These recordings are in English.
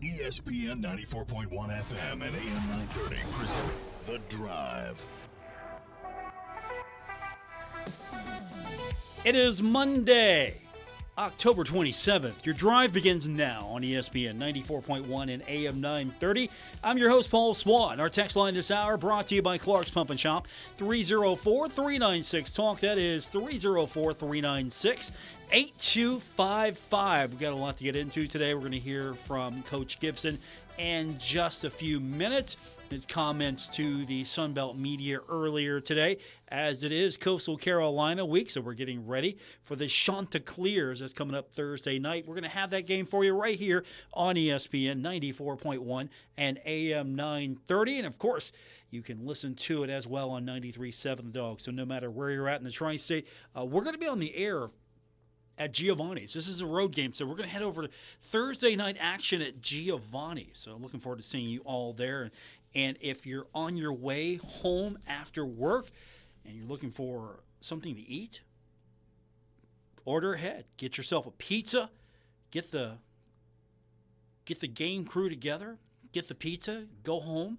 ESPN 94.1 FM and AM 930 present The Drive. It is Monday, October 27th. Your drive begins now on ESPN 94.1 and AM 930. I'm your host, Paul Swann. Our text line this hour brought to you by Clark's Pump and Shop, 304-396-TALK. That is 304-396-8255. We've got a lot to get into today. We're going to hear from Coach Gibson in just a few minutes. His comments to the Sunbelt media earlier today, as it is Coastal Carolina week, so we're getting ready for the Chanticleers that's coming up Thursday night. We're going to have that game for you right here on ESPN 94.1 and AM 930, and of course, you can listen to it as well on 93.7 The Dog. So no matter where you're at in the Tri-State, we're going to be on the air at Giovanni's. This is a road game, so we're going to head over to Thursday night action at Giovanni's. So looking forward to seeing you all there. And if you're on your way home after work and you're looking for something to eat, order ahead. Get yourself a pizza. Get the game crew together. Get the pizza. Go home.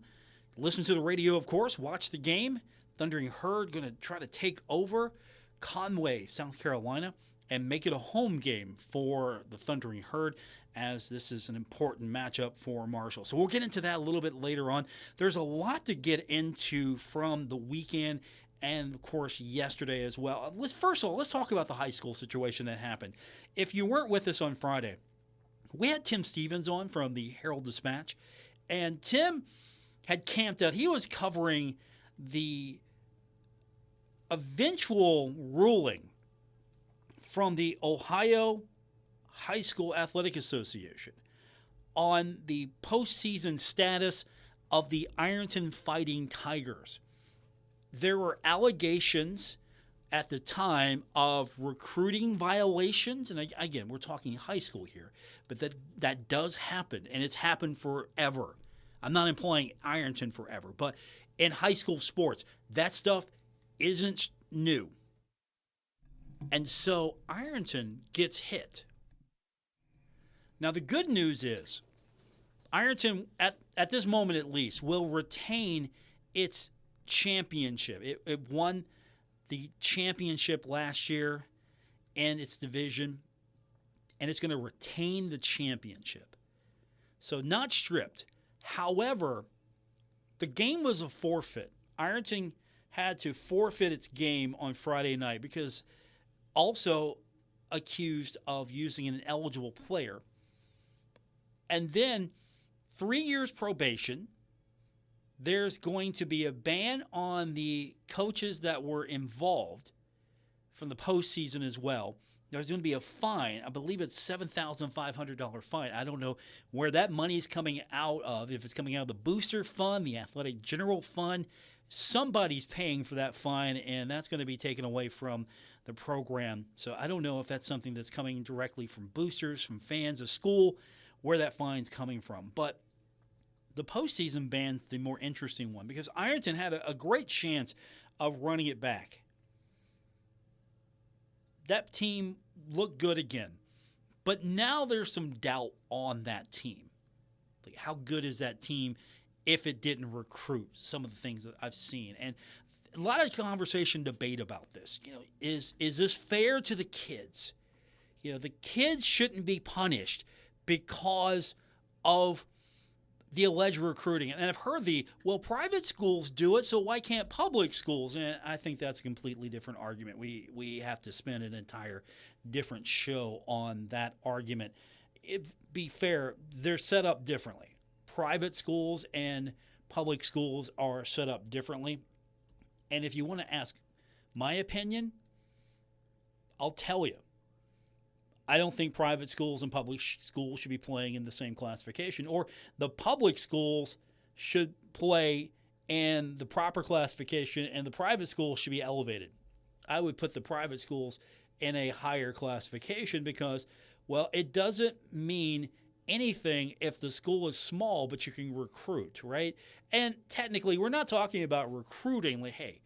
Listen to the radio, of course. Watch the game. Thundering Herd going to try to take over Conway, South Carolina, and make it a home game for the Thundering Herd, as this is an important matchup for Marshall. So we'll get into that a little bit later on. There's a lot to get into from the weekend and, of course, yesterday as well. First of all, let's talk about the high school situation that happened. If you weren't with us on Friday, we had Tim Stevens on from the Herald-Dispatch, and Tim had camped out. He was covering the eventual ruling from the Ohio High School Athletic Association on the postseason status of the Ironton Fighting Tigers. There were allegations at the time of recruiting violations, and again, we're talking high school here, but that does happen, and it's happened forever. I'm not implying Ironton forever, but in high school sports, that stuff isn't new. And so Ironton gets hit. Now, the good news is Ironton, at this moment at least, will retain its championship. It won the championship last year in its division, and it's going to retain the championship. So not stripped. However, the game was a forfeit. Ironton had to forfeit its game on Friday night because also accused of using an ineligible player. And then 3 years probation. There's going to be a ban on the coaches that were involved from the postseason as well. There's going to be a fine. I believe it's $7,500 fine. I don't know where that money is coming out of, if it's coming out of the booster fund, the athletic general fund. Somebody's paying for that fine, and that's going to be taken away from the program. So I don't know if that's something that's coming directly from boosters, from fans of school, where that fine's coming from. But the postseason ban's the more interesting one because Ironton had a great chance of running it back. That team looked good again. But now there's some doubt on that team. Like, how good is that team if it didn't recruit? Some of the things that I've seen. And a lot of conversation, debate about this. You know, is this fair to the kids? You know, the kids shouldn't be punished because of the alleged recruiting. And I've heard private schools do it, so why can't public schools? And I think that's a completely different argument. We have to spend an entire different show on that argument. It'd be fair, they're set up differently. Private schools and public schools are set up differently. And if you want to ask my opinion, I'll tell you. I don't think private schools and public schools should be playing in the same classification, or the public schools should play in the proper classification and the private schools should be elevated. I would put the private schools in a higher classification because, well, it doesn't mean anything if the school is small, but you can recruit, right? And technically, we're not talking about recruiting like, hey,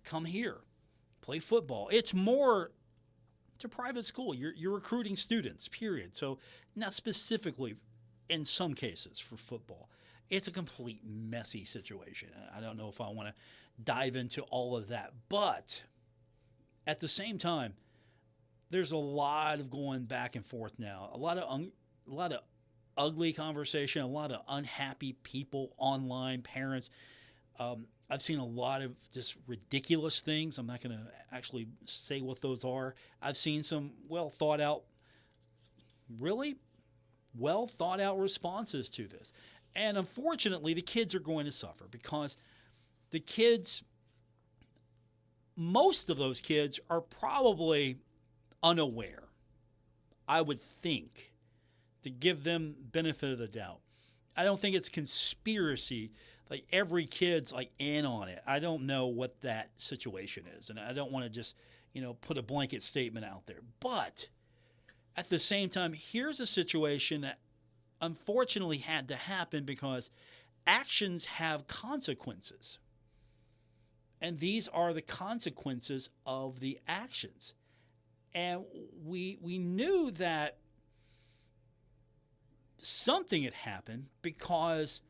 come here, play football. It's more, it's a private school. You're recruiting students, period. So not specifically in some cases for football. It's a complete messy situation. I don't know if I want to dive into all of that. But at the same time, there's a lot of going back and forth now. A lot of ugly conversation, a lot of unhappy people online, parents. I've seen a lot of just ridiculous things. I'm not going to actually say what those are. I've seen some really well thought out responses to this. And unfortunately, the kids are going to suffer because most of those kids are probably unaware, I would think, to give them benefit of the doubt. I don't think it's conspiracy, like every kid's like in on it. I don't know what that situation is, and I don't want to just, put a blanket statement out there. But at the same time, here's a situation that unfortunately had to happen because actions have consequences. And these are the consequences of the actions. And we knew that something had happened because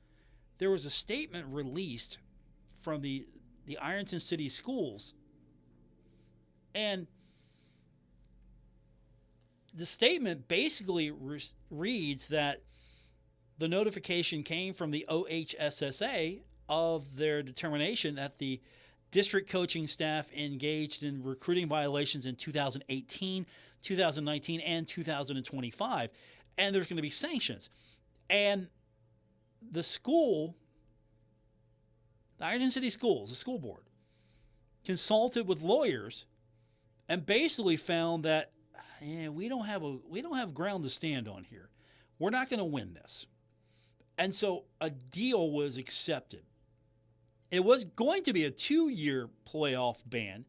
there was a statement released from the Ironton City Schools. And the statement basically reads that the notification came from the OHSSA of their determination that the district coaching staff engaged in recruiting violations in 2018, 2019, and 2025. And there's going to be sanctions. And the school, the Ironton City Schools, the school board, consulted with lawyers and basically found that we don't have ground to stand on here. We're not going to win this. And so a deal was accepted. It was going to be a 2-year playoff ban,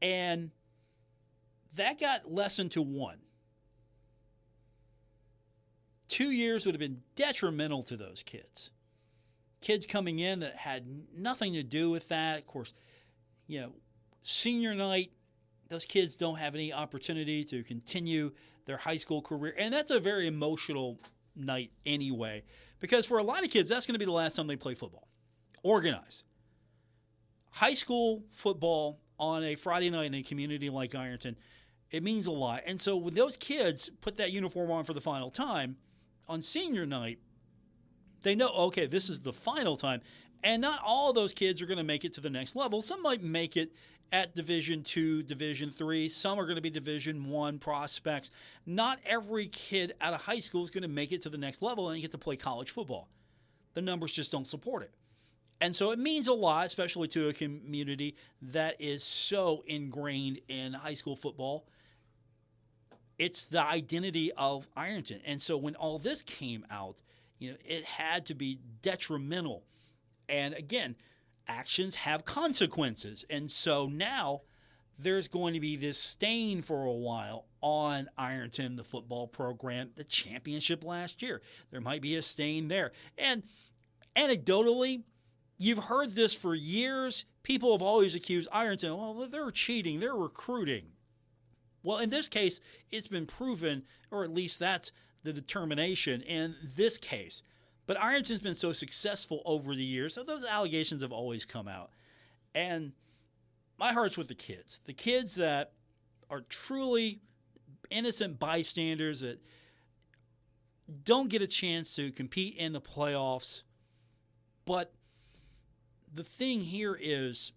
and that got lessened to 1. 2 years would have been detrimental to those kids. Kids coming in that had nothing to do with that. Of course, senior night, those kids don't have any opportunity to continue their high school career. And that's a very emotional night anyway, because for a lot of kids, that's going to be the last time they play football. Organized. High school football on a Friday night in a community like Ironton, it means a lot. And so when those kids put that uniform on for the final time, on senior night, they know, okay, this is the final time. And not all of those kids are going to make it to the next level. Some might make it at Division II, Division III. Some are going to be Division I prospects. Not every kid out of high school is going to make it to the next level and get to play college football. The numbers just don't support it. And so it means a lot, especially to a community that is so ingrained in high school football. It's the identity of Ironton. And so when all this came out, it had to be detrimental. And again, actions have consequences. And so now there's going to be this stain for a while on Ironton, the football program, the championship last year. There might be a stain there. And anecdotally, you've heard this for years. People have always accused Ironton, well, they're cheating, they're recruiting. Well, in this case, it's been proven, or at least that's the determination in this case. But Ironton's been so successful over the years, so those allegations have always come out. And my heart's with the kids that are truly innocent bystanders that don't get a chance to compete in the playoffs. But the thing here is,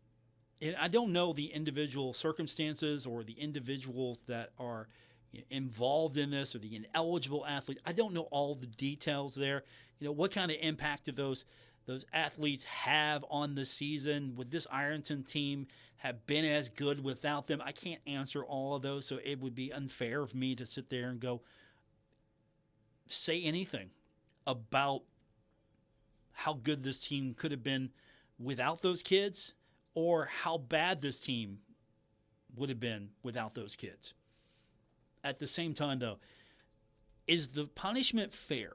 and I don't know the individual circumstances or the individuals that are involved in this or the ineligible athletes. I don't know all the details there. What kind of impact do those athletes have on the season? Would this Ironton team have been as good without them? I can't answer all of those, so it would be unfair of me to sit there and go say anything about how good this team could have been without those kids or how bad this team would have been without those kids. At the same time, though, is the punishment fair?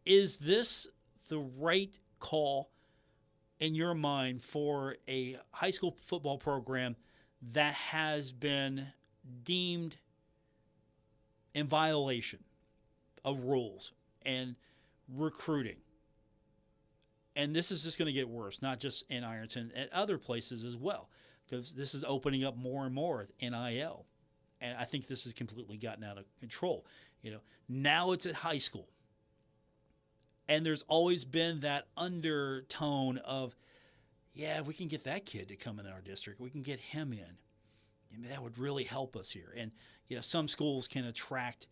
Is this the right call in your mind for a high school football program that has been deemed in violation of rules and recruiting. And this is just going to get worse, not just in Ironton, at other places as well, because this is opening up more and more NIL. And I think this has completely gotten out of control. Now it's at high school. And there's always been that undertone of, yeah, if we can get that kid to come in our district, we can get him in. That would really help us here. And some schools can attract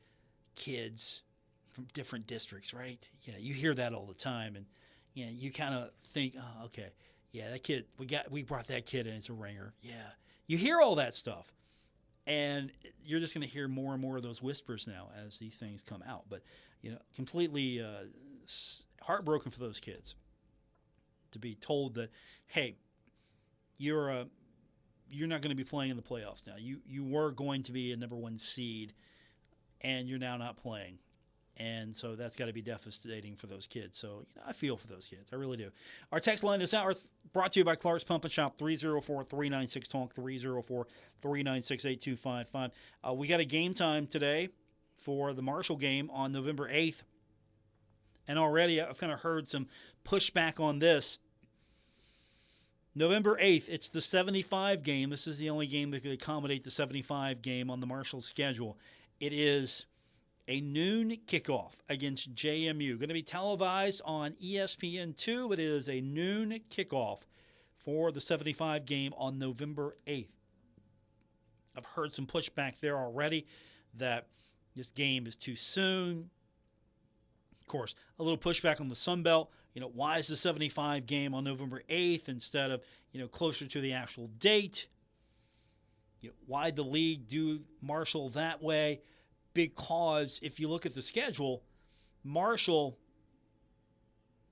kids from different districts, right? Yeah, you hear that all the time, and you kind of think, oh, okay, yeah, that kid, we brought that kid in as a ringer. Yeah, you hear all that stuff, and you're just going to hear more and more of those whispers now as these things come out. But completely heartbroken for those kids to be told that, hey, you're not going to be playing in the playoffs now. You were going to be a number 1 seed, and you're now not playing. And so that's got to be devastating for those kids. So I feel for those kids. I really do. Our text line this hour brought to you by Clark's Pump and Shop, 304-396-TALK, 304-396-8255. We got a game time today for the Marshall game on November 8th. And already I've kind of heard some pushback on this. November 8th, it's the 75 game. This is the only game that could accommodate the 75 game on the Marshall schedule. It is a noon kickoff against JMU. Going to be televised on ESPN2, but it is a noon kickoff for the 75 game on November 8th. I've heard some pushback there already that this game is too soon. Of course, a little pushback on the Sun Belt. Why is the 75 game on November 8th instead of, closer to the actual date? Why the league do Marshall that way? Because if you look at the schedule, Marshall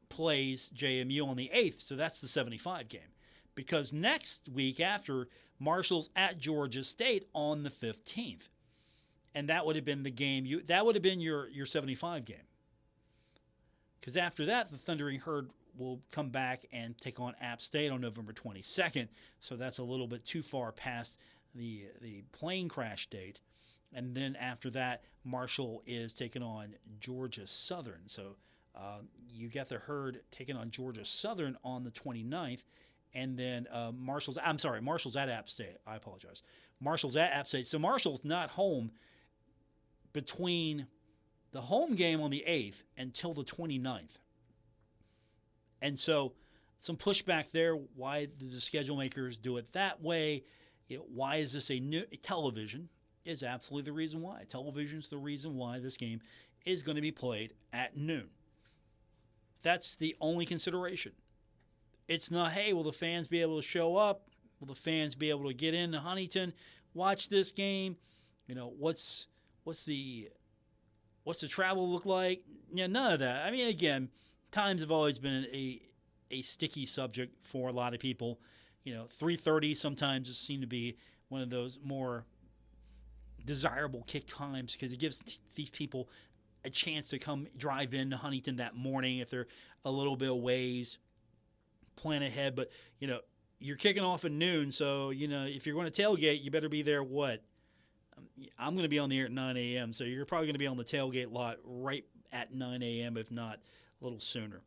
plays JMU on the 8th, so that's the 75 game. Because next week after, Marshall's at Georgia State on the 15th. And that would have been the game. That would have been your 75 game. Because after that, the Thundering Herd will come back and take on App State on November 22nd. So that's a little bit too far past the plane crash date. And then after that, Marshall is taking on Georgia Southern. So you got the Herd taking on Georgia Southern on the 29th. And then Marshall's at App State. I apologize. Marshall's at App State. So Marshall's not home between the home game on the 8th until the 29th. And so some pushback there. Why the schedule makers do it that way? Why is this a new television? Is absolutely the reason why. Television's the reason why this game is going to be played at noon. That's the only consideration. It's not, hey, will the fans be able to show up? Will the fans be able to get into Huntington, watch this game? What's the travel look like? None of that. I mean, again, times have always been a sticky subject for a lot of people. 3:30 sometimes seem to be one of those more desirable kick times because it gives these people a chance to come drive in to Huntington that morning if they're a little bit of ways, plan ahead. But, you're kicking off at noon, so, if you're going to tailgate, you better be there I'm going to be on the air at 9 a.m., so you're probably going to be on the tailgate lot right at 9 a.m., if not a little sooner.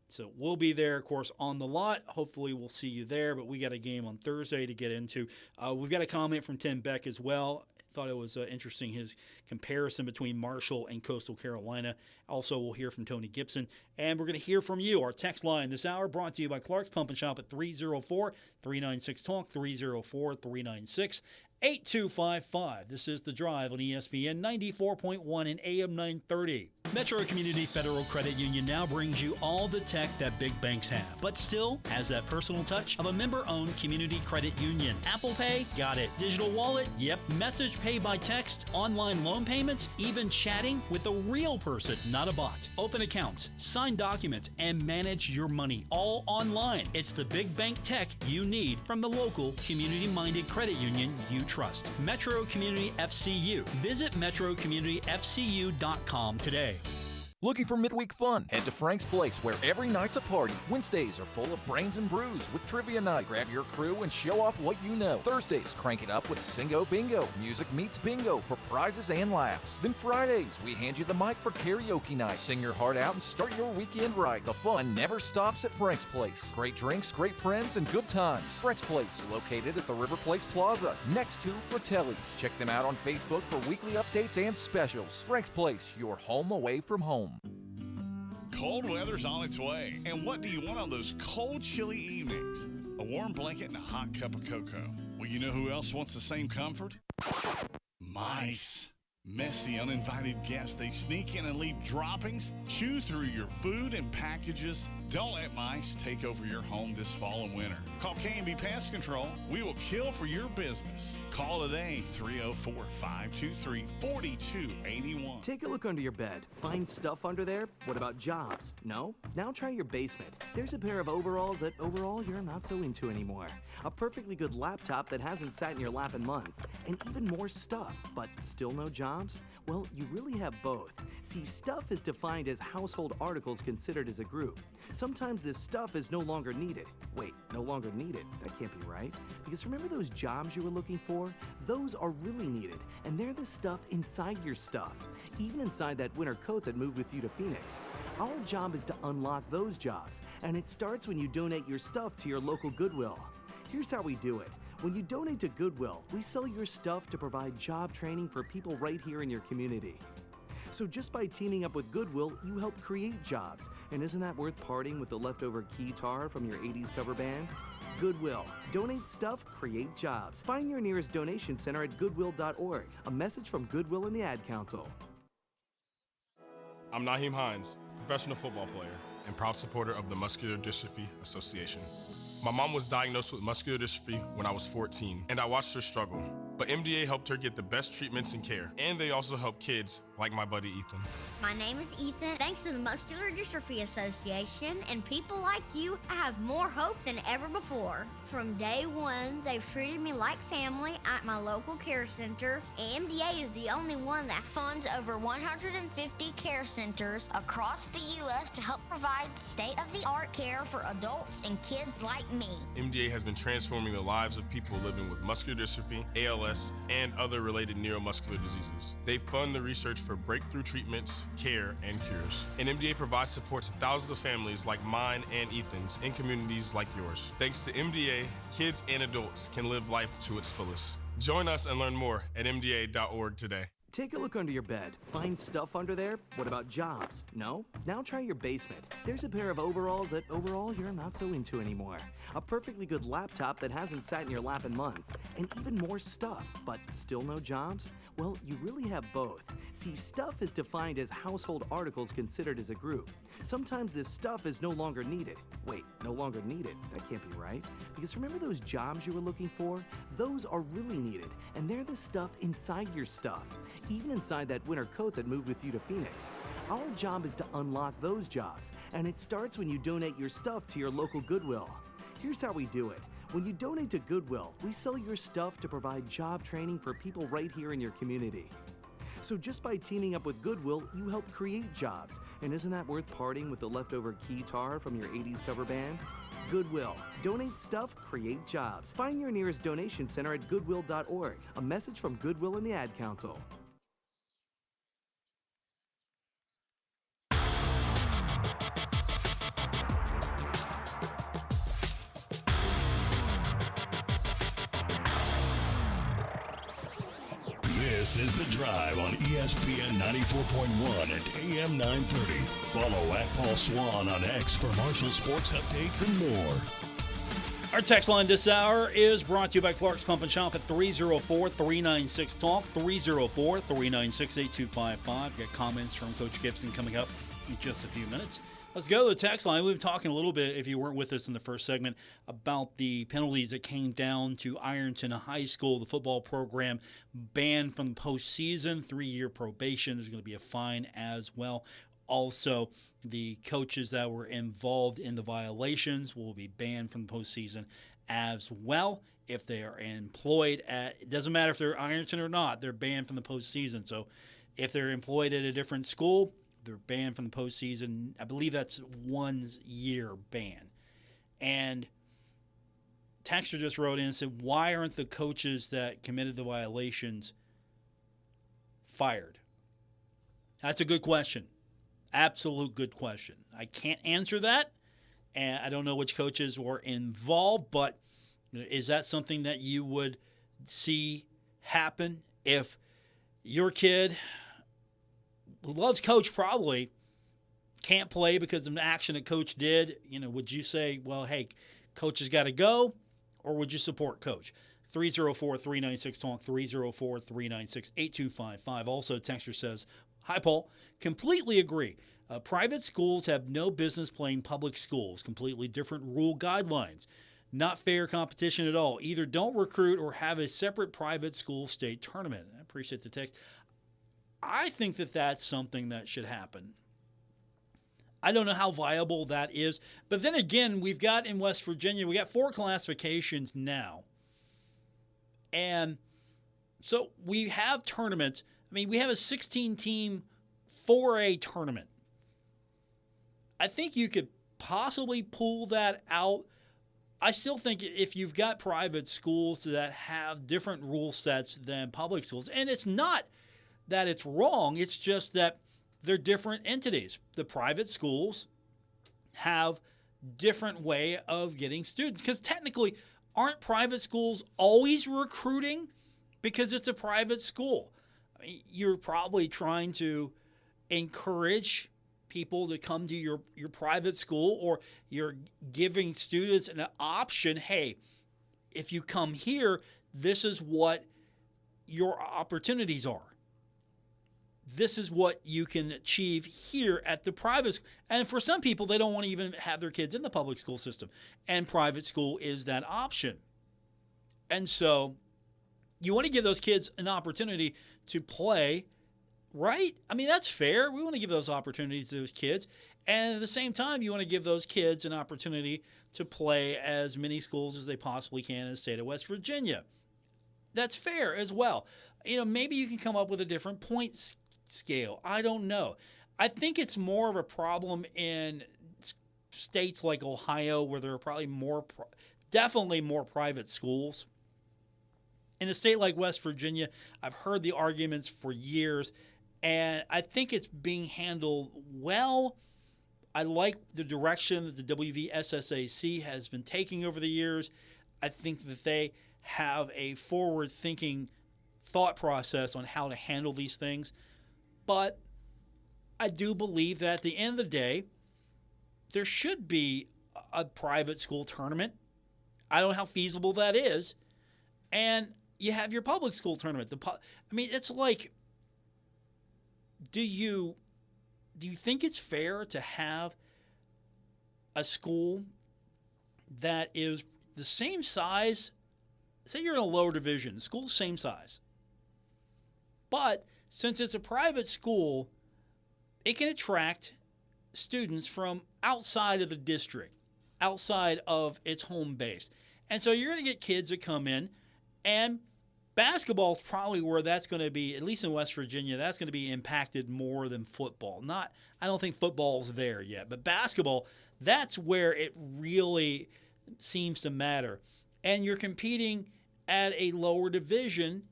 So we'll be there, of course, on the lot. Hopefully we'll see you there, but we got a game on Thursday to get into. We've got a comment from Tim Beck as well. Thought it was interesting, his comparison between Marshall and Coastal Carolina. Also, we'll hear from Tony Gibson, and we're going to hear from you. Our text line this hour brought to you by Clark's Pump and Shop at 304-396-TALK, 304-396-8255. This is The Drive on ESPN 94.1 and AM 930. Metro Community Federal Credit Union now brings you all the tech that big banks have, but still has that personal touch of a member-owned community credit union. Apple Pay? Got it. Digital wallet? Yep. Message pay by text? Online loan payments? Even chatting with a real person, not a bot. Open accounts, sign documents, and manage your money all online. It's the big bank tech you need from the local community-minded credit union you trust. Metro Community FCU. Visit metrocommunityfcu.com today. Looking for midweek fun? Head to Frank's Place, where every night's a party. Wednesdays are full of brains and brews with trivia night. Grab your crew and show off what you know. Thursdays, crank it up with Singo Bingo. Music meets bingo for prizes and laughs. Then Fridays, we hand you the mic for karaoke night. Sing your heart out and start your weekend right. The fun never stops at Frank's Place. Great drinks, great friends, and good times. Frank's Place, located at the River Place Plaza, next to Fratelli's. Check them out on Facebook for weekly updates and specials. Frank's Place, your home away from home. Cold weather's on its way, and what do you want on those cold, chilly evenings? A warm blanket and a hot cup of cocoa. Well, you know who else wants the same comfort? Mice. Messy, uninvited guests. They sneak in and leave droppings, chew through your food and packages. Don't let mice take over your home this fall and winter. Call K&B Pest Control. We will kill for your business. Call today, 304-523-4281. Take a look under your bed. Find stuff under there? What about jobs? No? Now try your basement. There's a pair of overalls that overall you're not so into anymore. A perfectly good laptop that hasn't sat in your lap in months. And even more stuff, but still no jobs? Well, you really have both. See, stuff is defined as household articles considered as a group. Sometimes this stuff is no longer needed. Wait, no longer needed? That can't be right. Because remember those jobs you were looking for? Those are really needed, and they're the stuff inside your stuff. Even inside that winter coat that moved with you to Phoenix. Our job is to unlock those jobs, and it starts when you donate your stuff to your local Goodwill. Here's how we do it. When you donate to Goodwill, we sell your stuff to provide job training for people right here in your community. So just by teaming up with Goodwill, you help create jobs. And isn't that worth parting with the leftover keytar from your 80s cover band? Goodwill. Donate stuff, create jobs. Find your nearest donation center at goodwill.org. A message from Goodwill and the Ad Council. I'm Naheem Hines, professional football player and proud supporter of the Muscular Dystrophy Association. My mom was diagnosed with muscular dystrophy when I was 14, and I watched her struggle. But MDA helped her get the best treatments and care, and they also help kids like my buddy Ethan. My name is Ethan. Thanks to the Muscular Dystrophy Association and people like you, I have more hope than ever before. From day one, they've treated me like family at my local care center. MDA is the only one that funds over 150 care centers across the U.S. to help provide state-of-the-art care for adults and kids like me. MDA has been transforming the lives of people living with muscular dystrophy, ALS, and other related neuromuscular diseases. They fund the research for breakthrough treatments, care, and cures. And MDA provides support to thousands of families like mine and Ethan's in communities like yours. Thanks to MDA, kids and adults can live life to its fullest. Join us and learn more at mda.org today. Take a look under your bed. Find stuff under there? What about jobs? No? Now try your basement. There's a pair of overalls that overall you're not so into anymore. A perfectly good laptop that hasn't sat in your lap in months. And even more stuff, but still no jobs? Well, you really have both. See, stuff is defined as household articles considered as a group. Sometimes this stuff is no longer needed. Wait, no longer needed? That can't be right. Because remember those jobs you were looking for? Those are really needed, and they're the stuff inside your stuff. Even inside that winter coat that moved with you to Phoenix. Our job is to unlock those jobs, and it starts when you donate your stuff to your local Goodwill. Here's how we do it. When you donate to Goodwill, we sell your stuff to provide job training for people right here in your community. So just by teaming up with Goodwill, you help create jobs. And isn't that worth parting with the leftover keytar from your 80s cover band? Goodwill. Donate stuff, create jobs. Find your nearest donation center at goodwill.org. A message from Goodwill and the Ad Council. This is The Drive on ESPN 94.1 and AM 930. Follow at Paul Swann on X for Marshall sports updates and more. Our text line this hour is brought to you by Clark's Pump and Shop at 304-396-TALK, 304-396-8255. Get comments from Coach Gibson coming up in just a few minutes. Let's go to the text line. We've been talking a little bit, if you weren't with us in the first segment, about the penalties that came down to Ironton High School, the football program banned from the postseason, 3-year probation. There's going to be a fine as well. Also, the coaches that were involved in the violations will be banned from the postseason as well. If they are employed at, it doesn't matter if they're Ironton or not, they're banned from the postseason. So if they're employed at a different school, They're banned from the postseason. I believe that's 1 year ban. And Texter just wrote in and said, why aren't the coaches that committed the violations fired? That's a good question. Absolute good question. I can't answer that, and I don't know which coaches were involved, but is that something that you would see happen if your kid, who loves coach probably, can't play because of an action that coach did? Would you say, well, hey, coach has got to go, or would you support coach? 304-396-TALK, 304-396-8255. Also, Texter says, hi, Paul. Completely agree. Private schools have no business playing public schools. Completely different rule guidelines. Not fair competition at all. Either don't recruit or have a separate private school state tournament. I appreciate the text. I think that that's something that should happen. I don't know how viable that is. But then again, we've got in West Virginia, we got 4 classifications now. And so we have tournaments. I mean, we have a 16-team 4A tournament. I think you could possibly pull that out. I still think if you've got private schools that have different rule sets than public schools, and it's not that it's wrong, it's just that they're different entities. The private schools have different way of getting students, because technically, aren't private schools always recruiting because it's a private school? I mean, you're probably trying to encourage people to come to your private school, or you're giving students an option. Hey, if you come here, this is what your opportunities are. This is what you can achieve here at the private school. And for some people, they don't want to even have their kids in the public school system. And private school is that option. And so you want to give those kids an opportunity to play, right? I mean, that's fair. We want to give those opportunities to those kids. And at the same time, you want to give those kids an opportunity to play as many schools as they possibly can in the state of West Virginia. That's fair as well. Maybe you can come up with a different point scale. I don't know. I think it's more of a problem in states like Ohio, where there are probably definitely more private schools. In a state like West Virginia, I've heard the arguments for years, and I think it's being handled well. I like the direction that the WVSSAC has been taking over the years. I think that they have a forward-thinking thought process on how to handle these things. But I do believe that at the end of the day, there should be a private school tournament. I don't know how feasible that is. And you have your public school tournament. It's like, do you think it's fair to have a school that is the same size? Say you're in a lower division, the school's same size. But since it's a private school, it can attract students from outside of the district, outside of its home base. And so you're going to get kids that come in, and basketball is probably where that's going to be, at least in West Virginia, that's going to be impacted more than football. I don't think football's there yet, but basketball, that's where it really seems to matter. And you're competing at a lower division,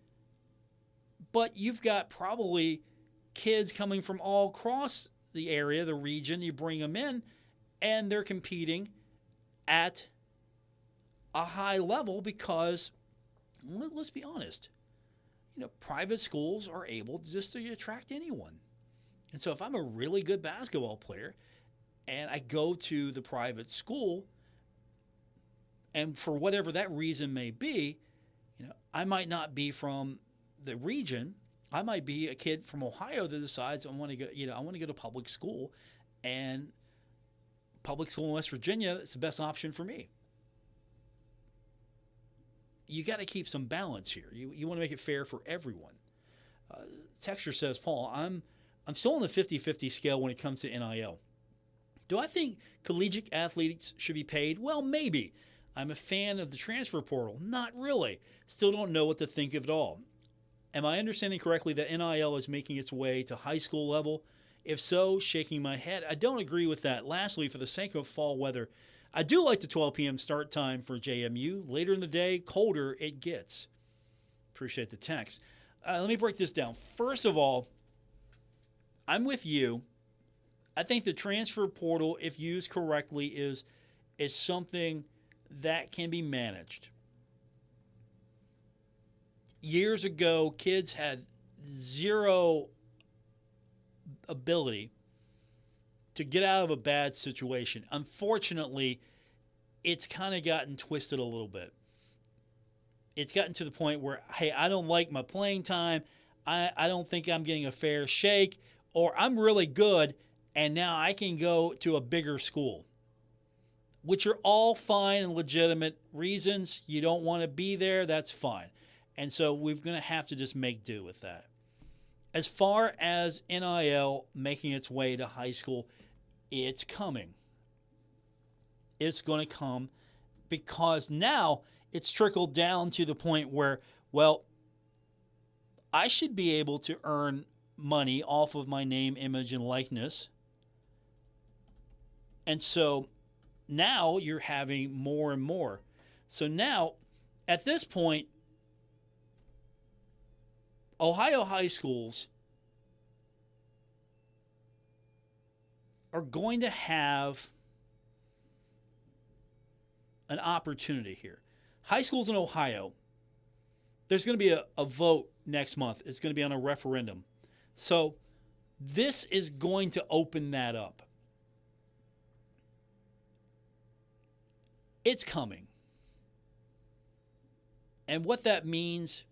but you've got probably kids coming from all across the area, the region. You bring them in, and they're competing at a high level because, let's be honest, private schools are able just to attract anyone. And so if I'm a really good basketball player and I go to the private school, and for whatever that reason may be, I might not be from the region. I might be a kid from Ohio that decides I want to go to public school, and public school in West Virginia is the best option for me. You got to keep some balance here. You want to make it fair for everyone. Texture says, Paul, I'm still on the 50-50 scale when it comes to NIL. Do I think collegiate athletes should be paid? Well, maybe. I'm a fan of the transfer portal. Not really. Still don't know what to think of it all. Am I understanding correctly that NIL is making its way to high school level? If so, shaking my head. I don't agree with that. Lastly, for the sake of fall weather, I do like the 12 p.m. start time for JMU. Later in the day, colder it gets. Appreciate the text. Let me break this down. First of all, I'm with you. I think the transfer portal, if used correctly, is something that can be managed. Years ago, kids had zero ability to get out of a bad situation. Unfortunately, it's kind of gotten twisted a little bit. It's gotten to the point where, hey, I don't like my playing time. I don't think I'm getting a fair shake, or I'm really good, and now I can go to a bigger school, which are all fine and legitimate reasons. You don't want to be there, that's fine. And so we're going to have to just make do with that. As far as NIL making its way to high school, it's coming. It's going to come because now it's trickled down to the point where, well, I should be able to earn money off of my name, image, and likeness. And so now you're having more and more. So now, at this point, Ohio high schools are going to have an opportunity here. High schools in Ohio, there's going to be a vote next month. It's going to be on a referendum. So this is going to open that up. It's coming. And what that means,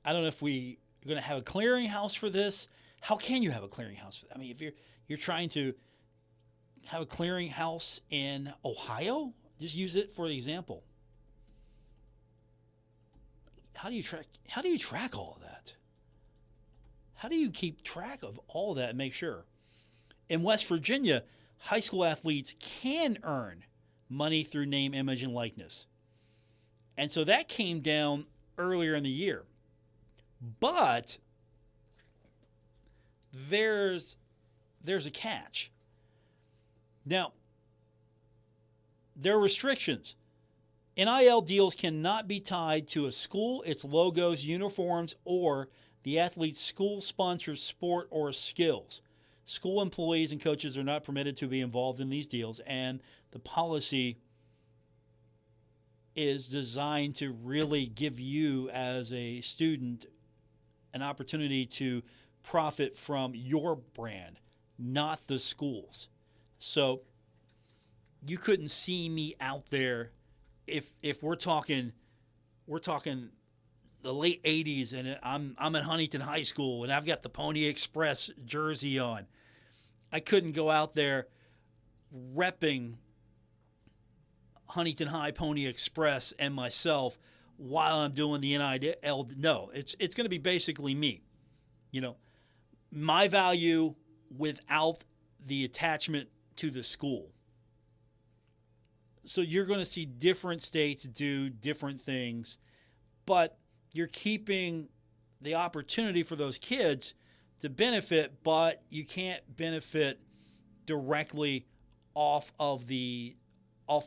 I don't know if we are going to have a clearinghouse for this. How can you have a clearinghouse for that? I mean, if you're trying to have a clearinghouse in Ohio, just use it for example. How do you track all of that? How do you keep track of all of that and make sure? In West Virginia, high school athletes can earn money through name, image, and likeness. And so that came down earlier in the year. But there's a catch. Now, there are restrictions. NIL deals cannot be tied to a school, its logos, uniforms, or the athlete's school sponsors sport or skills. School employees and coaches are not permitted to be involved in these deals, and the policy is designed to really give you as a student an opportunity to profit from your brand, not the schools. So you couldn't see me out there if we're talking the late 80s and I'm at Huntington High School and I've got the Pony Express jersey on. I couldn't go out there repping Huntington High, Pony Express, and myself while I'm doing the NIL. No, it's going to be basically me. You know, my value without the attachment to the school. So you're going to see different states do different things, but you're keeping the opportunity for those kids to benefit, but you can't benefit directly off the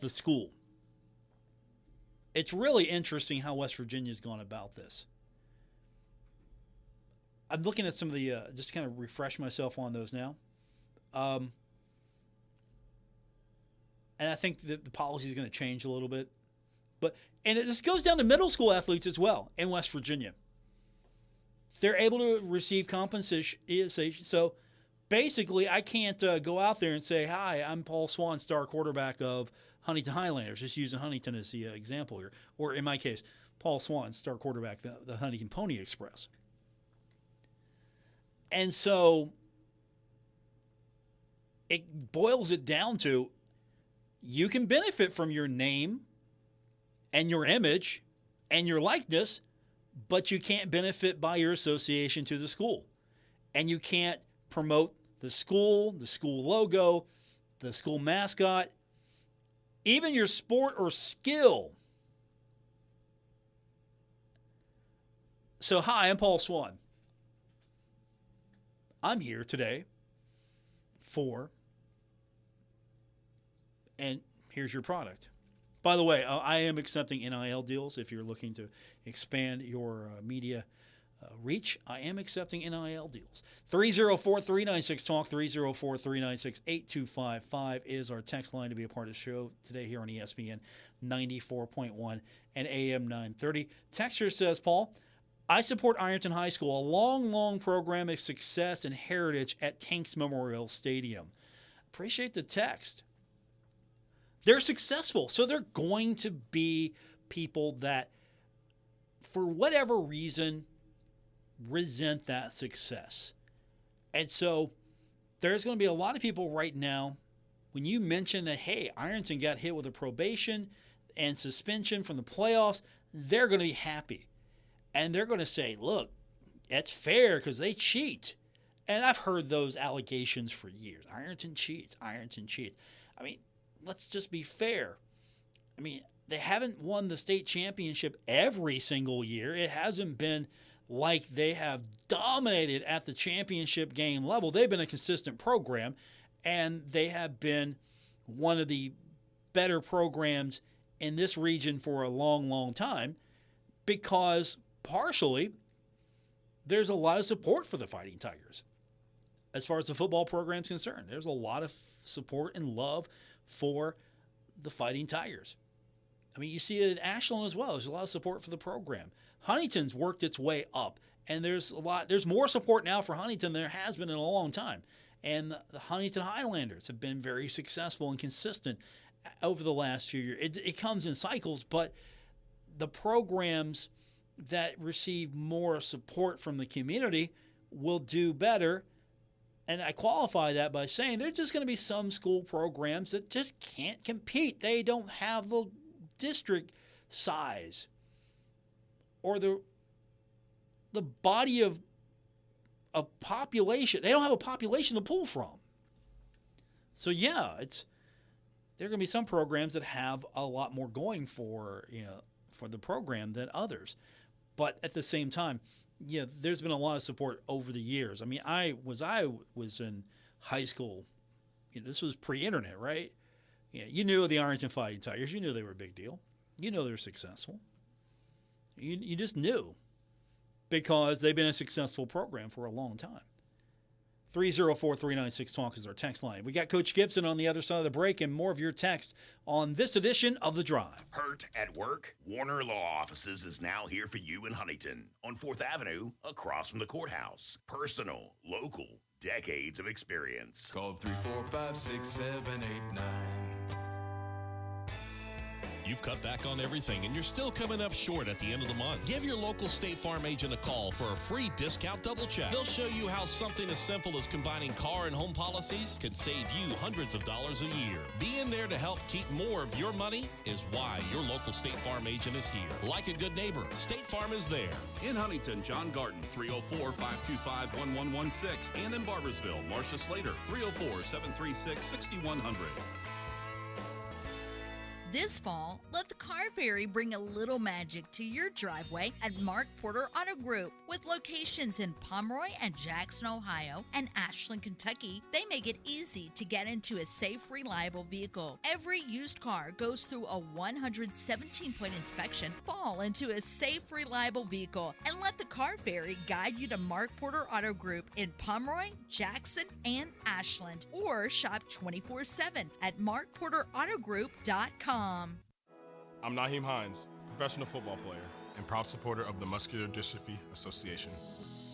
school. It's really interesting how West Virginia's gone about this. I'm looking at some of the, just kind of refresh myself on those now. And I think that the policy is going to change a little bit. And this goes down to middle school athletes as well in West Virginia. They're able to receive compensation. So basically, I can't go out there and say, hi, I'm Paul Swann, star quarterback of Huntington Highlanders, just using Huntington as the example here. Or in my case, Paul Swann, star quarterback, the Huntington Pony Express. And so it boils it down to, you can benefit from your name and your image and your likeness, but you can't benefit by your association to the school. And you can't promote the school logo, the school mascot, even your sport or skill. So, hi, I'm Paul Swann. I'm here today for, and here's your product. By the way, I am accepting NIL deals if you're looking to expand your media reach. I am accepting NIL deals. 304-396-TALK, 304-396-8255 is our text line to be a part of the show today here on ESPN 94.1 and AM 930. Texter says, Paul, I support Ironton High School, a long program of success and heritage at Tanks Memorial Stadium. Appreciate the text. They're successful, so they're going to be people that, for whatever reason, resent that success. And so there's going to be a lot of people right now, when you mention that, hey, Ironton got hit with a probation and suspension from the playoffs, they're going to be happy. And they're going to say, look, that's fair because they cheat. And I've heard those allegations for years. Ironton cheats. Ironton cheats. I mean, let's just be fair. I mean, they haven't won the state championship every single year. It hasn't been like they have dominated at the championship game level. They've been a consistent program, and they have been one of the better programs in this region for a long time because partially there's a lot of support for the Fighting Tigers. As far as the football program is concerned, there's a lot of support and love for the Fighting Tigers. I mean, you see it at Ashland as well. There's a lot of support for the program. Huntington's worked its way up, and there's more support now for Huntington than there has been in a long time. And the Huntington Highlanders have been very successful and consistent over the last few years. It comes in cycles, but the programs that receive more support from the community will do better. And I qualify that by saying there's just going to be some school programs that just can't compete. They don't have the district size or the body of population. They don't have a population to pull from. So yeah, there are going to be some programs that have a lot more going for the program than others. But at the same time, yeah, there's been a lot of support over the years. I mean, I was in high school. This was pre-internet, right? Yeah, you knew the Ironton Fighting Tigers. You knew they were a big deal. You know they're successful. You just knew because they've been a successful program for a long time. 304-396-TALK is our text line. We got Coach Gibson on the other side of the break and more of your text on this edition of The Drive. Hurt at work? Warner Law Offices is now here for you in Huntington on 4th Avenue across from the courthouse. Personal, local, decades of experience. Call 345-6789. You've cut back on everything and you're still coming up short at the end of the month. Give your local State Farm agent a call for a free discount double check. They'll show you how something as simple as combining car and home policies can save you hundreds of dollars a year. Being there to help keep more of your money is why your local State Farm agent is here. Like a good neighbor, State Farm is there. In Huntington, John Garden, 304-525-1116. And in Barbersville, Marcia Slater, 304-736-6100. This fall, let the Car Ferry bring a little magic to your driveway at Mark Porter Auto Group. With locations in Pomeroy and Jackson, Ohio, and Ashland, Kentucky, they make it easy to get into a safe, reliable vehicle. Every used car goes through a 117-point inspection, fall into a safe, reliable vehicle, and let the Car Ferry guide you to Mark Porter Auto Group in Pomeroy, Jackson, and Ashland, or shop 24/7 at markporterautogroup.com. I'm Naheem Hines, professional football player and proud supporter of the Muscular Dystrophy Association.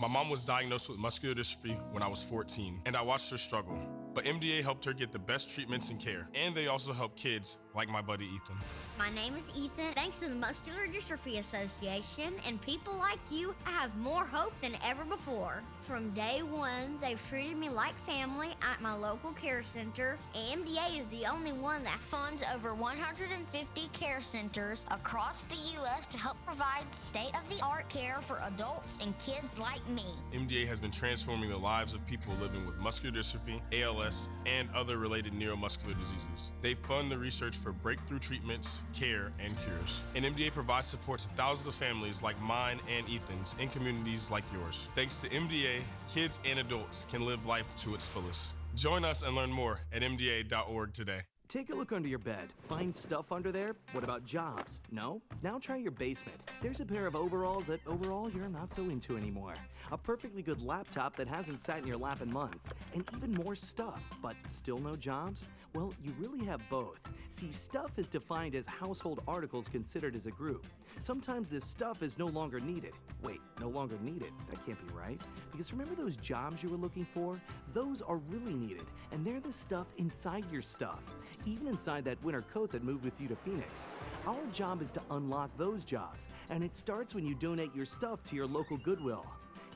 My mom was diagnosed with muscular dystrophy when I was 14, and I watched her struggle. But MDA helped her get the best treatments and care, and they also help kids like my buddy Ethan. My name is Ethan. Thanks to the Muscular Dystrophy Association and people like you, I have more hope than ever before. From day one, they've treated me like family at my local care center. AMDA is the only one that funds over 150 care centers across the U.S. to help provide state-of-the-art care for adults and kids like me. MDA has been transforming the lives of people living with muscular dystrophy, ALS, and other related neuromuscular diseases. They fund the research for breakthrough treatments, care, and cures. And MDA provides support to thousands of families like mine and Ethan's in communities like yours. Thanks to MDA, kids and adults can live life to its fullest. Join us and learn more at mda.org today. Take a look under your bed. Find stuff under there? What about jobs? No? Now try your basement. There's a pair of overalls that overall you're not so into anymore. A perfectly good laptop that hasn't sat in your lap in months. And even more stuff, but still no jobs? Well, you really have both. See, stuff is defined as household articles considered as a group. Sometimes this stuff is no longer needed. Wait, no longer needed? That can't be right. Because remember those jobs you were looking for? Those are really needed, and they're the stuff inside your stuff. Even inside that winter coat that moved with you to Phoenix. Our job is to unlock those jobs, and it starts when you donate your stuff to your local Goodwill.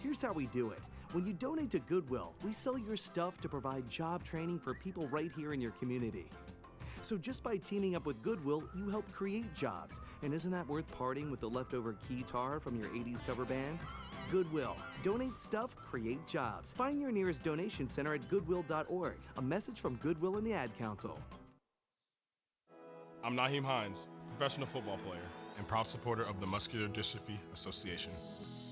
Here's how we do it. When you donate to Goodwill, we sell your stuff to provide job training for people right here in your community. So just by teaming up with Goodwill, you help create jobs. And isn't that worth parting with the leftover guitar from your 80s cover band? Goodwill. Donate stuff, create jobs. Find your nearest donation center at goodwill.org. A message from Goodwill and the Ad Council. I'm Naheem Hines, professional football player and proud supporter of the Muscular Dystrophy Association.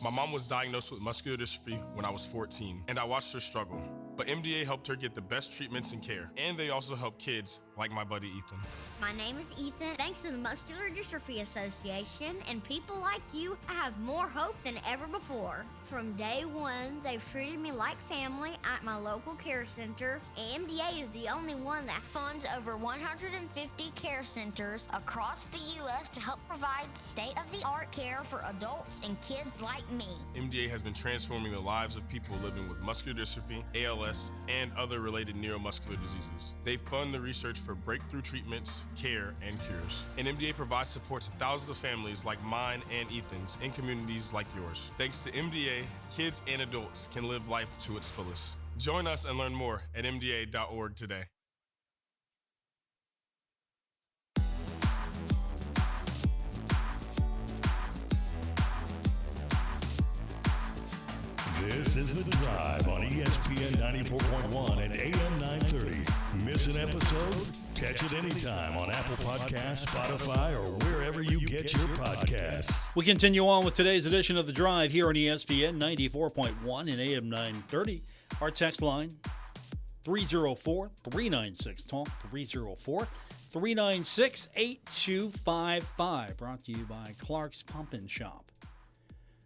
My mom was diagnosed with muscular dystrophy when I was 14, and I watched her struggle. But MDA helped her get the best treatments and care, and they also help kids like my buddy Ethan. My name is Ethan. Thanks to the Muscular Dystrophy Association and people like you, I have more hope than ever before. From day one, they've treated me like family at my local care center. AMDA is the only one that funds over 150 care centers across the U.S. to help provide state-of-the-art care for adults and kids like me. MDA has been transforming the lives of people living with muscular dystrophy, ALS, and other related neuromuscular diseases. They fund the research for breakthrough treatments, care, and cures. And MDA provides support to thousands of families like mine and Ethan's in communities like yours. Thanks to MDA, kids and adults can live life to its fullest. Join us and learn more at mda.org today. This is The Drive on ESPN 94.1 and AM 930. Miss an episode? Catch it anytime on Apple Podcasts, Spotify, or wherever you get your podcasts. We continue on with today's edition of The Drive here on ESPN 94.1 and AM 930. Our text line, 304-396-TALK, 304-396-8255. Brought to you by Clark's Pump and Shop.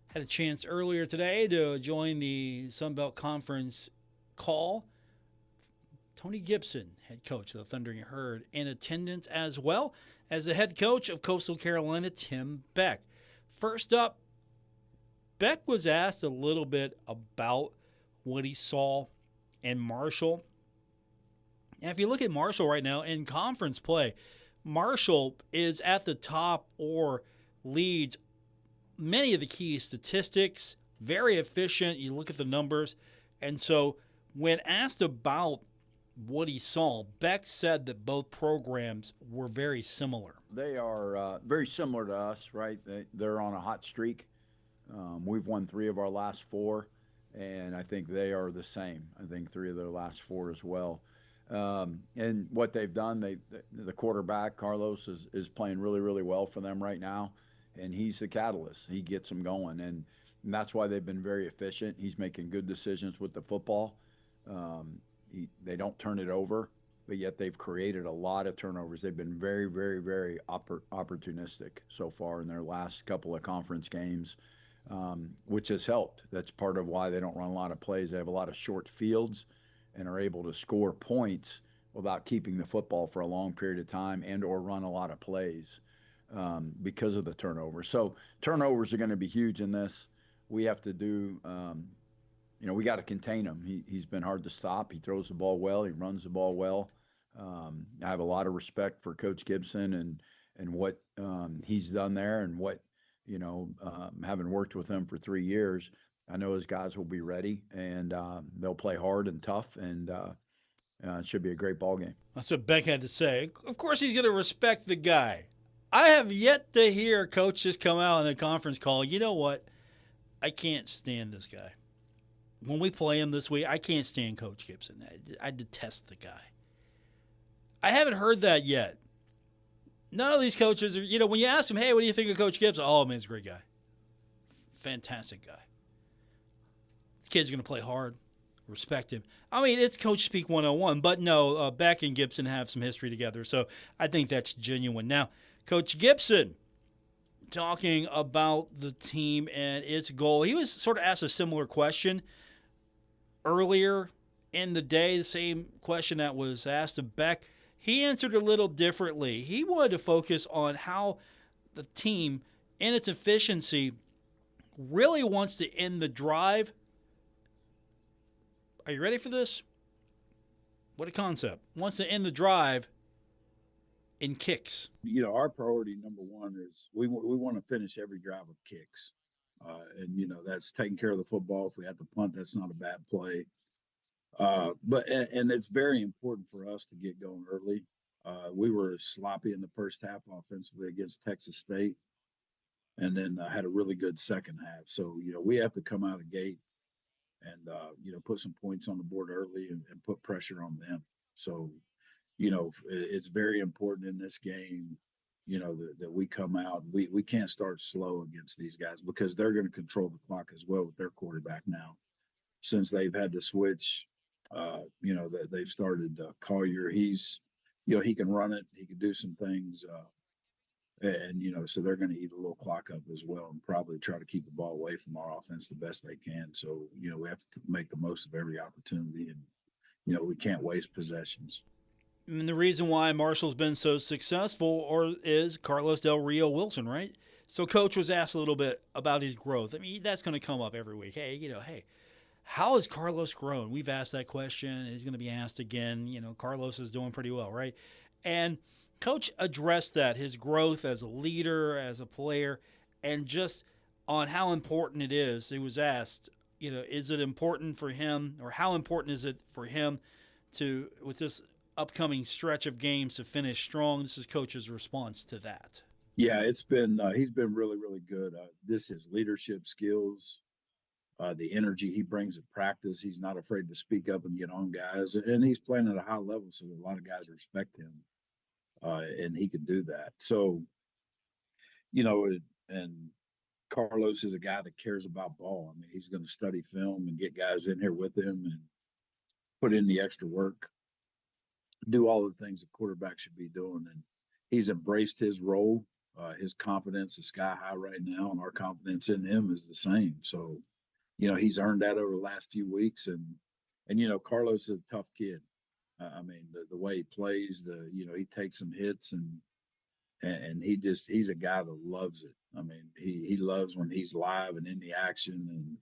Had a chance earlier today to join the Sun Belt Conference call. Tony Gibson, head coach of the Thundering Herd, in attendance, as well as the head coach of Coastal Carolina, Tim Beck. First up, Beck was asked a little bit about what he saw in Marshall. And if you look at Marshall right now in conference play, Marshall is at the top or leads many of the key statistics, very efficient. You look at the numbers. And so when asked about what he saw, Beck said that both programs were very similar. They are very similar to us, right? They're on a hot streak. We've won 3 of our last 4, and I think they are the same. I think 3 of their last 4 as well. And what they've done, the quarterback, Carlos, is playing really, really well for them right now. And he's the catalyst. He gets them going. And that's why they've been very efficient. He's making good decisions with the football. They don't turn it over, but yet they've created a lot of turnovers. They've been very, very, very opportunistic so far in their last couple of conference games, which has helped. That's part of why they don't run a lot of plays. They have a lot of short fields and are able to score points without keeping the football for a long period of time and or run a lot of plays. Because of the turnovers. So turnovers are going to be huge in this. We have to do, we got to contain him. He's been hard to stop. He throws the ball well. He runs the ball well. I have a lot of respect for Coach Gibson and what he's done there and what, having worked with him for 3 years, I know his guys will be ready and they'll play hard and tough and it should be a great ball game. That's what Beck had to say. Of course he's going to respect the guy. I have yet to hear coaches come out in the conference call, you know what, I can't stand this guy. When we play him this week, I can't stand Coach Gibson. I detest the guy. I haven't heard that yet. None of these coaches are, when you ask them, hey, what do you think of Coach Gibson? Oh, man, he's a great guy. Fantastic guy. This kid's going to play hard. respect him. I mean, it's Coach Speak 101, but no, Beck and Gibson have some history together, so I think that's genuine. Now, Coach Gibson, talking about the team and its goal, he was sort of asked a similar question earlier in the day, the same question that was asked of Beck. He answered a little differently. He wanted to focus on how the team, in its efficiency, really wants to end the drive. Are you ready for this? What a concept. Wants to end the drive in kicks. You know, our priority number one is we want to finish every drive with kicks. And, you know, that's taking care of the football. If we have to punt, that's not a bad play. But it's very important for us to get going early. We were sloppy in the first half offensively against Texas State, and then had a really good second half. So, you know, we have to come out of the gate and, you know, put some points on the board early and put pressure on them. So, you know, it's very important in this game, you know, that we come out. We can't start slow against these guys because they're going to control the clock as well with their quarterback now. Since they've had to switch, you know, that they've started Collier. He's, you know, he can run it. He can do some things. And, you know, so they're going to eat a little clock up as well and probably try to keep the ball away from our offense the best they can. So, you know, we have to make the most of every opportunity and, you know, we can't waste possessions. And the reason why Marshall's been so successful is Carlos Del Rio Wilson, right? So Coach was asked a little bit about his growth. I mean, that's going to come up every week. Hey, how has Carlos grown? We've asked that question. He's going to be asked again. You know, Carlos is doing pretty well, right? And Coach addressed that, his growth as a leader, as a player, and just on how important it is. He was asked, you know, is it important for him, or how important is it for him to, with this upcoming stretch of games, to finish strong? This is Coach's response to that. Yeah, it's been he's been really, really good. His leadership skills, the energy he brings at practice. He's not afraid to speak up and get on guys, and he's playing at a high level, so a lot of guys respect him, and he can do that. So, you know, and Carlos is a guy that cares about ball. I mean, he's going to study film and get guys in here with him and put in the extra work, do all the things a quarterback should be doing. And he's embraced his role. His confidence is sky high right now, and our confidence in him is the same. So, you know, he's earned that over the last few weeks. And you know, Carlos is a tough kid. I mean, the way he plays, you know, he takes some hits and he's a guy that loves it. I mean, he loves when he's live and in the action. And,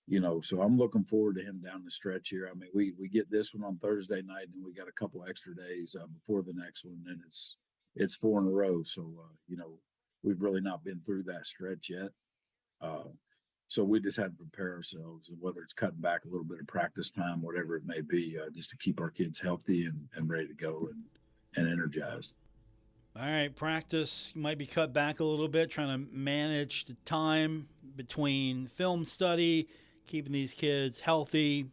you know, so I'm looking forward to him down the stretch here. I mean, we get this one on Thursday night, and we got a couple extra days before the next one, and it's 4 in a row. So, you know, we've really not been through that stretch yet. So we just had to prepare ourselves, and whether it's cutting back a little bit of practice time, whatever it may be, just to keep our kids healthy and ready to go and energized. All right, practice might be cut back a little bit, trying to manage the time between film study, keeping these kids healthy.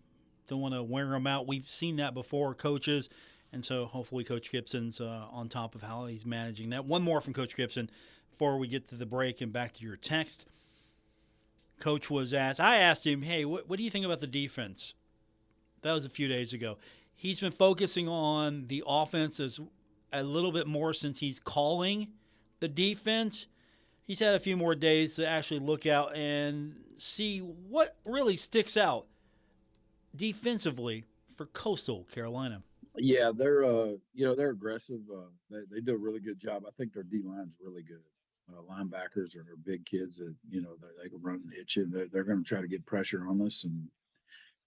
Don't want to wear them out. We've seen that before, coaches. And so hopefully Coach Gibson's on top of how he's managing that. One more from Coach Gibson before we get to the break and back to your text. Coach was asked, I asked him, hey, what do you think about the defense? That was a few days ago. He's been focusing on the offense as a little bit more since he's calling the defense. He's had a few more days to actually look out and see what really sticks out defensively for Coastal Carolina. Yeah, they're they're aggressive. They do a really good job. I think their D line's really good. Linebackers are big kids that, you know, they can run and hit you. They're going to try to get pressure on us, and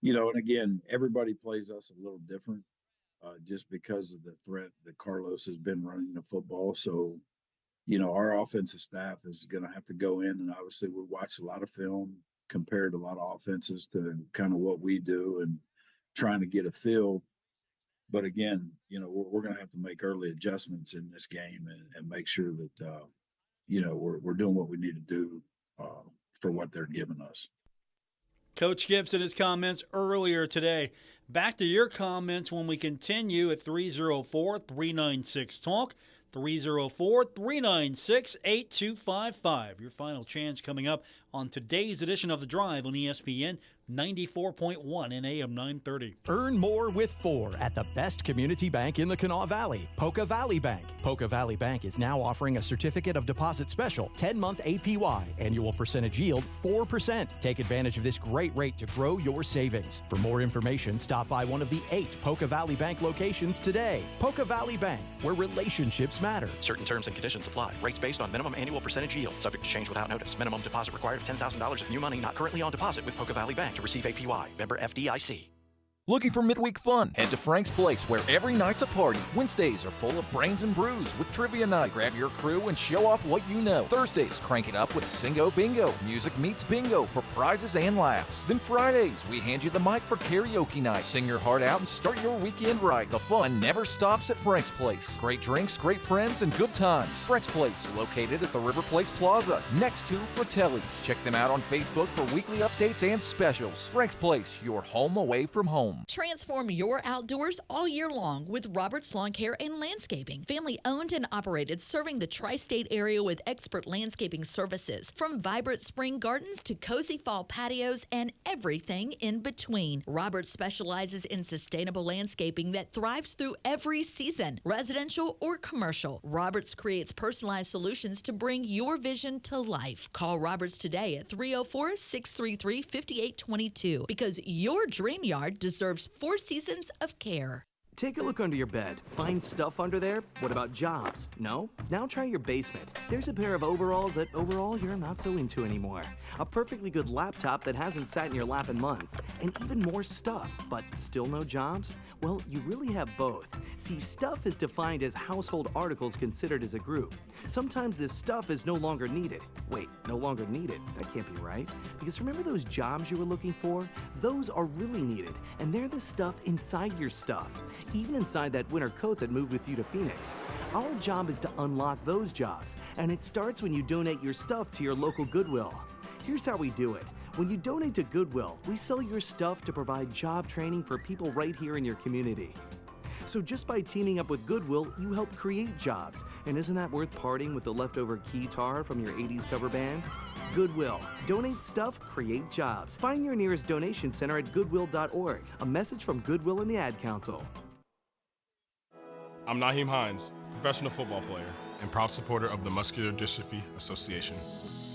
you know, and again, everybody plays us a little different, just because of the threat that Carlos has been running the football. So, you know, our offensive staff is going to have to go in, and obviously we watch a lot of film, compared a lot of offenses to kind of what we do, and trying to get a feel. But again, you know, we're going to have to make early adjustments in this game and make sure that, you know, we're doing what we need to do for what they're giving us. Coach Gibson, his comments earlier today. Back to your comments when we continue at 304-396-TALK, 304-396-8255. Your final chance coming up on today's edition of The Drive on ESPN 94.1 and AM 930. Earn more with 4 at the best community bank in the Kanawha Valley, Polka Valley Bank. Polka Valley Bank is now offering a certificate of deposit special, 10-month APY, annual percentage yield 4%. Take advantage of this great rate to grow your savings. For more information, stop by one of the 8 Polka Valley Bank locations today. Polka Valley Bank, where relationships matter. Certain terms and conditions apply. Rates based on minimum annual percentage yield. Subject to change without notice. Minimum deposit required of $10,000 of new money not currently on deposit with Polka Valley Bank to receive APY. Member FDIC. Looking for midweek fun? Head to Frank's Place, where every night's a party. Wednesdays are full of brains and brews with trivia night. Grab your crew and show off what you know. Thursdays, crank it up with Singo Bingo. Music meets bingo for prizes and laughs. Then Fridays, we hand you the mic for karaoke night. Sing your heart out and start your weekend right. The fun never stops at Frank's Place. Great drinks, great friends, and good times. Frank's Place, located at the River Place Plaza, next to Fratelli's. Check them out on Facebook for weekly updates and specials. Frank's Place, your home away from home. Transform your outdoors all year long with Roberts Lawn Care and Landscaping. Family owned and operated, serving the tri-state area with expert landscaping services. From vibrant spring gardens to cozy fall patios and everything in between. Roberts specializes in sustainable landscaping that thrives through every season, residential or commercial. Roberts creates personalized solutions to bring your vision to life. Call Roberts today at 304-633-5822 because your dream yard deserves 4 seasons of care. Take a look under your bed. Find stuff under there? What about jobs? No? Now try your basement. There's a pair of overalls that overall you're not so into anymore. A perfectly good laptop that hasn't sat in your lap in months. And even more stuff, but still no jobs? Well, you really have both. See, stuff is defined as household articles considered as a group. Sometimes this stuff is no longer needed. Wait, no longer needed? That can't be right. Because remember those jobs you were looking for? Those are really needed, and they're the stuff inside your stuff. Even inside that winter coat that moved with you to Phoenix. Our job is to unlock those jobs, and it starts when you donate your stuff to your local Goodwill. Here's how we do it. When you donate to Goodwill, we sell your stuff to provide job training for people right here in your community. So just by teaming up with Goodwill, you help create jobs. And isn't that worth parting with the leftover guitar from your 80s cover band? Goodwill. Donate stuff, create jobs. Find your nearest donation center at goodwill.org. A message from Goodwill and the Ad Council. I'm Naheem Hines, professional football player and proud supporter of the Muscular Dystrophy Association.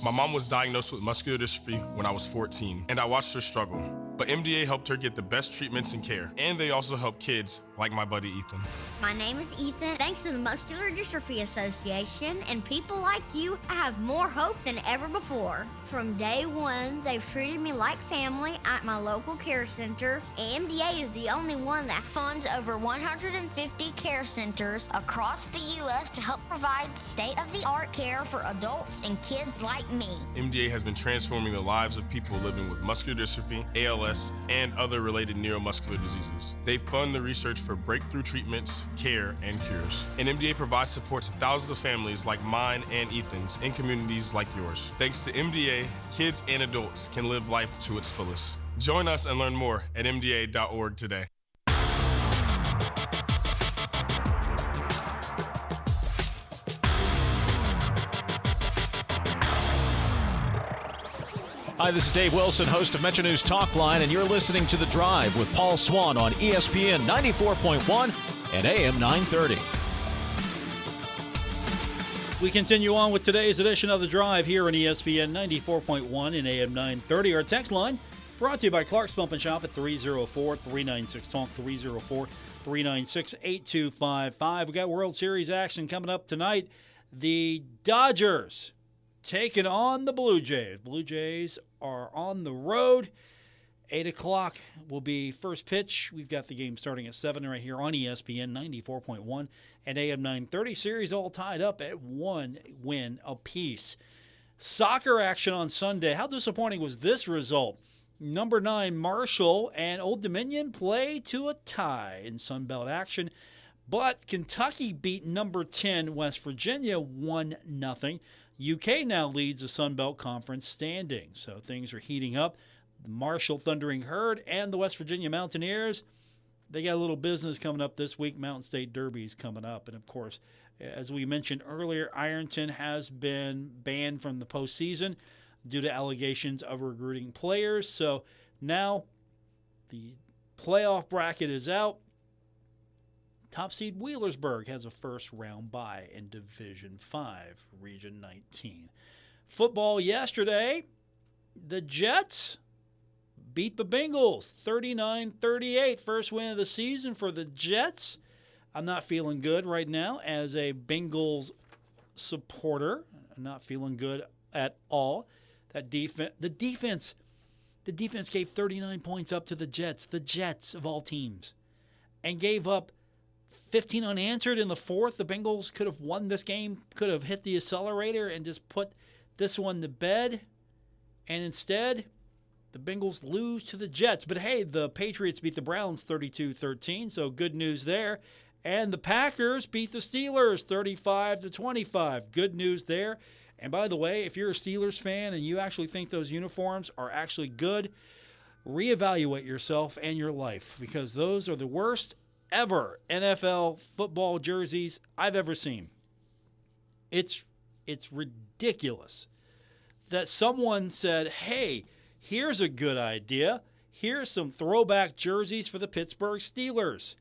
My mom was diagnosed with muscular dystrophy when I was 14, and I watched her struggle. But MDA helped her get the best treatments and care, and they also help kids like my buddy Ethan. My name is Ethan. Thanks to the Muscular Dystrophy Association and people like you, I have more hope than ever before. From day one, they've treated me like family at my local care center. MDA is the only one that funds over 150 care centers across the U.S. to help provide state-of-the-art care for adults and kids like me. MDA has been transforming the lives of people living with muscular dystrophy, ALS, and other related neuromuscular diseases. They fund the research for breakthrough treatments, care, and cures. And MDA provides support to thousands of families like mine and Ethan's in communities like yours. Thanks to MDA, kids and adults can live life to its fullest. Join us and learn more at mda.org today. Hi, this is Dave Wilson, host of Metro News Talk Line, and you're listening to The Drive with Paul Swann on ESPN 94.1 and AM 930. We continue on with today's edition of The Drive here on ESPN 94.1 and AM 930. Our text line brought to you by Clark's Pump and Shop at 304-396-TALK, 304-396-8255. We got World Series action coming up tonight. The Dodgers taking on the Blue Jays. Blue Jays are on the road. 8 o'clock will be first pitch. We've got the game starting at 7 right here on ESPN 94.1 and AM 930. Series all tied up at 1 win apiece. Soccer action on Sunday. How disappointing was this result? Number 9, Marshall and Old Dominion play to a tie in Sunbelt action. But Kentucky beat number 10, West Virginia, 1-0. UK now leads the Sun Belt Conference standings, so things are heating up. The Marshall Thundering Herd and the West Virginia Mountaineers, they got a little business coming up this week. Mountain State Derby is coming up. And, of course, as we mentioned earlier, Ironton has been banned from the postseason. due to allegations of recruiting players. So now the playoff bracket is out. Top seed Wheelersburg has a first-round bye in Division 5, Region 19. Football yesterday, the Jets beat the Bengals 39-38. First win of the season for the Jets. I'm not feeling good right now as a Bengals supporter. I'm not feeling good at all. That the defense gave 39 points up to the Jets of all teams, and gave up 15 unanswered in the fourth. The Bengals could have won this game, could have hit the accelerator and just put this one to bed. And instead, the Bengals lose to the Jets. But hey, the Patriots beat the Browns 32-13, so good news there. And the Packers beat the Steelers 35-25. Good news there. And by the way, if you're a Steelers fan and you actually think those uniforms are actually good, reevaluate yourself and your life, because those are the worst ever NFL football jerseys I've ever seen. It's ridiculous that someone said, hey, here's a good idea. Here's some throwback jerseys for the Pittsburgh Steelers.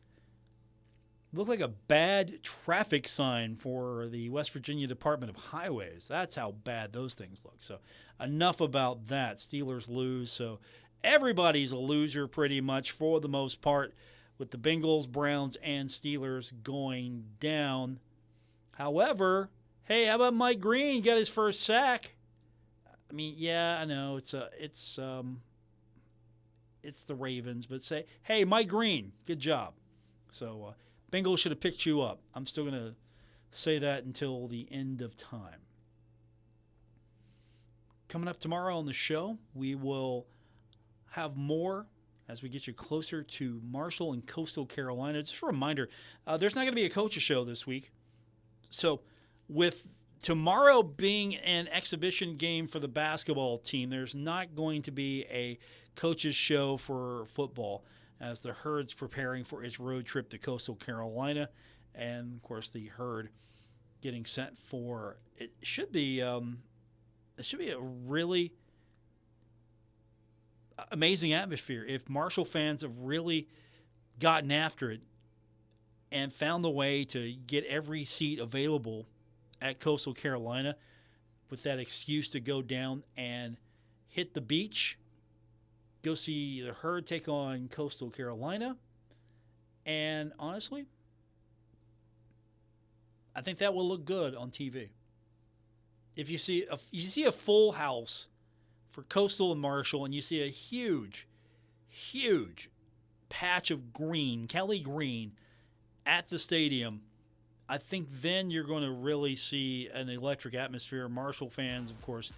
Look like a bad traffic sign for the West Virginia Department of Highways. That's how bad those things look. So enough about that. Steelers lose. So everybody's a loser pretty much for the most part, with the Bengals, Browns, and Steelers going down. However, hey, how about Mike Green got his first sack? I mean, yeah, I know it's the Ravens, but say, hey, Mike Green, good job. So Bengals should have picked you up. I'm still going to say that until the end of time. Coming up tomorrow on the show, we will have more as we get you closer to Marshall and Coastal Carolina. Just a reminder, there's not going to be a coach's show this week. So with tomorrow being an exhibition game for the basketball team, there's not going to be a coach's show for football, as the Herd's preparing for its road trip to Coastal Carolina. And, of course, the Herd getting sent for – it should be a really amazing atmosphere if Marshall fans have really gotten after it and found the way to get every seat available at Coastal Carolina with that excuse to go down and hit the beach, go see the Herd take on Coastal Carolina. And honestly, I think that will look good on TV. If you see a full house for Coastal and Marshall, and you see a huge patch of green, Kelly green, at the stadium, I think then you're going to really see an electric atmosphere. Marshall fans, of course,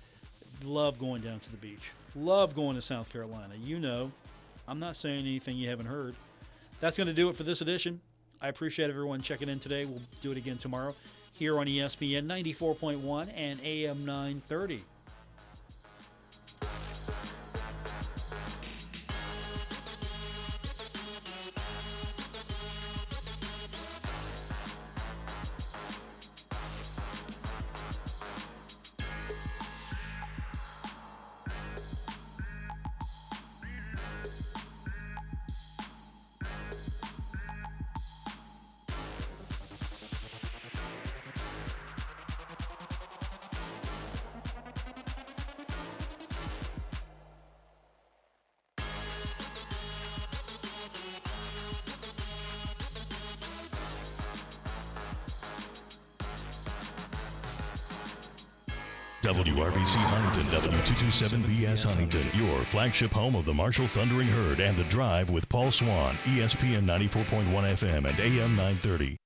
love going down to the beach, love going to South Carolina. You know, I'm not saying anything you haven't heard. That's going to do it for this edition. I appreciate everyone checking in today. We'll do it again tomorrow here on ESPN 94.1 and AM 930. WRBC Huntington, W227BS Huntington, your flagship home of the Marshall Thundering Herd and The Drive with Paul Swann, ESPN 94.1 FM and AM 930.